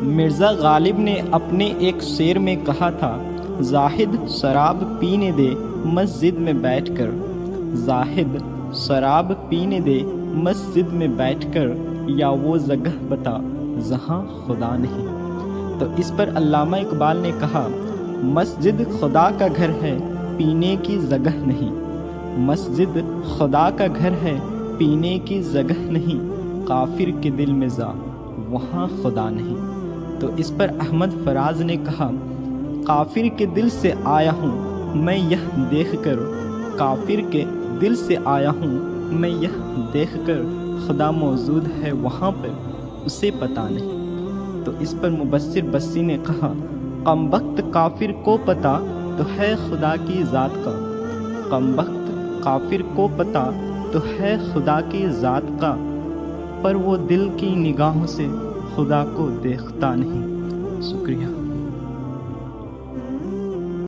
مرزا غالب نے اپنے ایک شعر میں کہا تھا، زاہد شراب پینے دے مسجد میں بیٹھ کر، زاہد شراب پینے دے مسجد میں بیٹھ کر، یا وہ جگہ بتا جہاں خدا نہیں۔ تو اس پر علامہ اقبال نے کہا، مسجد خدا کا گھر ہے پینے کی جگہ نہیں، مسجد خدا کا گھر ہے پینے کی جگہ نہیں، کافر کے دل میں جا وہاں خدا نہیں۔ تو اس پر احمد فراز نے کہا، کافر کے دل سے آیا ہوں میں یہ دیکھ کر، کافر کے دل سے آیا ہوں میں یہ دیکھ کر، خدا موجود ہے وہاں پر اسے پتہ نہیں۔ تو اس پر مبصر بسی نے کہا، کمبخت کافر کو پتہ تو ہے خدا کی ذات کا، کمبخت کافر کو پتہ تو ہے خدا کی ذات کا، پر وہ دل کی نگاہوں سے خدا کو دیکھتا نہیں۔ شکریہ۔